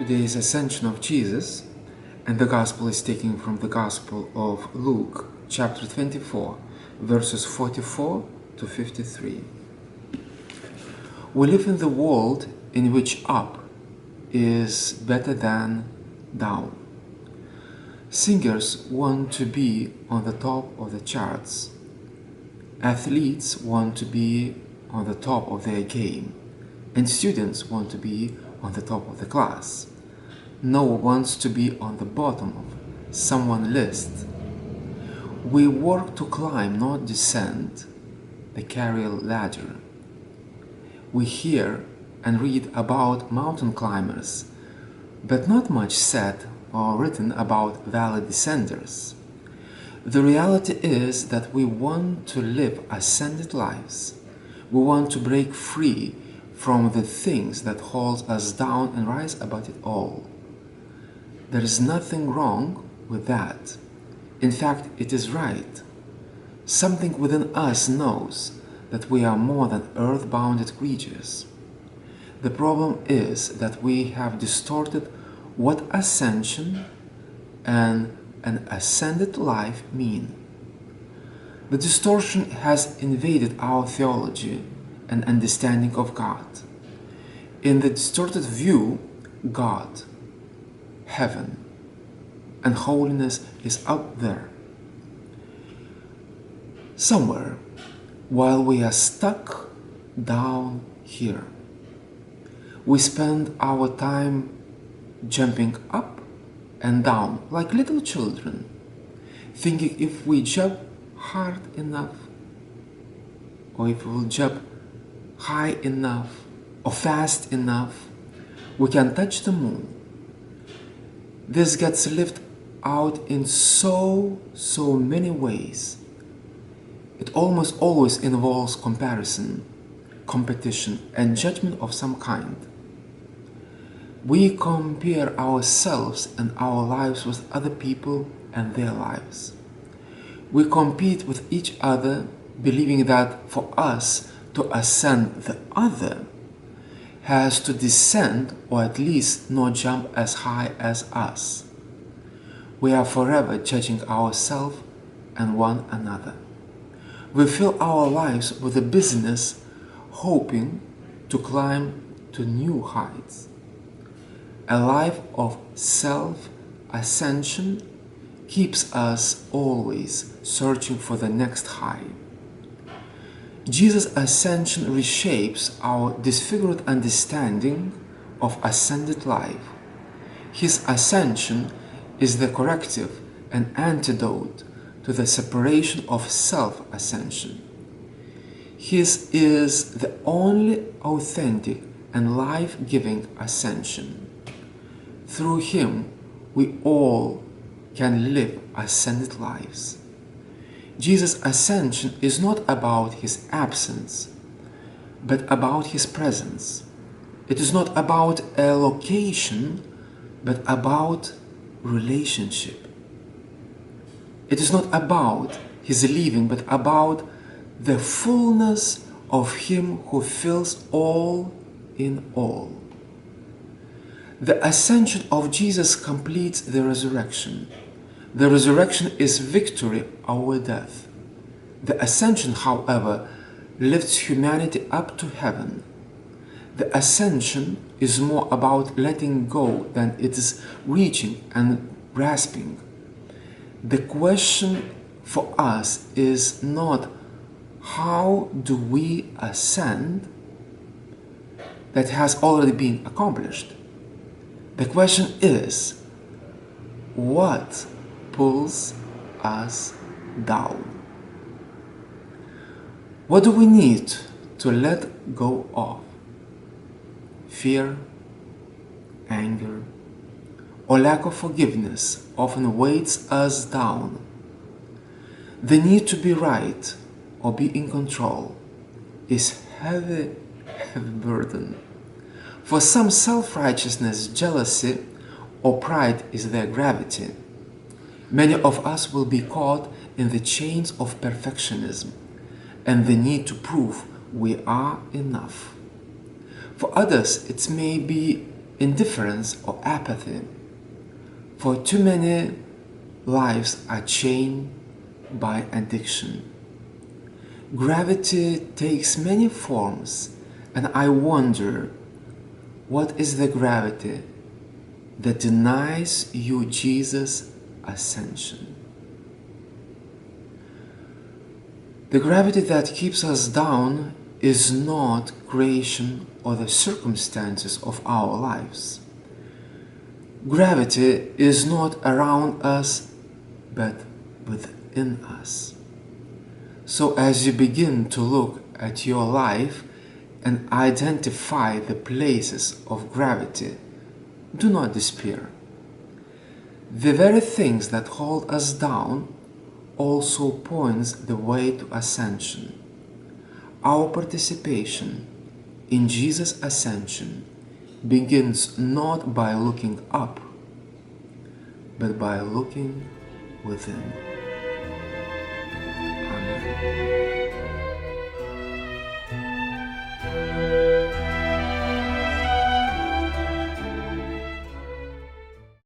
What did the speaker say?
Today is Ascension of Jesus, and the Gospel is taken from the Gospel of Luke, chapter 24, verses 44 to 53. We live in the world in which up is better than down. Singers want to be on the top of the charts. Athletes want to be on the top of their game, and students want to be on the top of the class. No one wants to be on the bottom of someone's list. We work to climb, not descend, the career ladder. We hear and read about mountain climbers, but not much said or written about valley descenders. The reality is that we want to live ascended lives. We want to break free from the things that hold us down and rise above it all. There is nothing wrong with that. In fact, it is right. Something within us knows that we are more than earth-bounded creatures. The problem is that we have distorted what ascension and an ascended life mean. The distortion has invaded our theology and understanding of God. In the distorted view, God, heaven, and holiness is up there, somewhere, while we are stuck down here. We spend our time jumping up and down like little children, thinking if we jump hard enough, or if we will jump high enough or fast enough, we can touch the moon. This gets lived out in so many ways. It almost always involves comparison, competition, and judgment of some kind. We compare ourselves and our lives with other people and their lives. We compete with each other, believing that for us to ascend, the other has to descend or at least not jump as high as us. We are forever judging ourselves and one another. We fill our lives with a business hoping to climb to new heights. A life of self-ascension keeps us always searching for the next high. Jesus' ascension reshapes our disfigured understanding of ascended life. His ascension is the corrective and antidote to the separation of self-ascension. His is the only authentic and life-giving ascension. Through him, we all can live ascended lives. Jesus' ascension is not about his absence, but about his presence. It is not about a location, but about relationship. It is not about his leaving, but about the fullness of him who fills all in all. The ascension of Jesus completes the resurrection. The resurrection is victory over death. The ascension, however, lifts humanity up to heaven. The ascension is more about letting go than it is reaching and grasping. The question for us is not how do we ascend that has already been accomplished. The question is, what pulls us down? What do we need to let go of? Fear, anger, or lack of forgiveness often weights us down. The need to be right or be in control is heavy burden. For some, self-righteousness, jealousy, or pride is their gravity. Many of us will be caught in the chains of perfectionism and the need to prove we are enough. For others, it may be indifference or apathy, for too many lives are chained by addiction. Gravity takes many forms, and I wonder, what is the gravity that denies you Jesus' ascension? The gravity that keeps us down is not creation or the circumstances of our lives. Gravity is not around us, but within us. So as you begin to look at your life and identify the places of gravity, do not despair. The very things that hold us down also points the way to ascension. Our participation in Jesus' ascension begins not by looking up, but by looking within. Amen.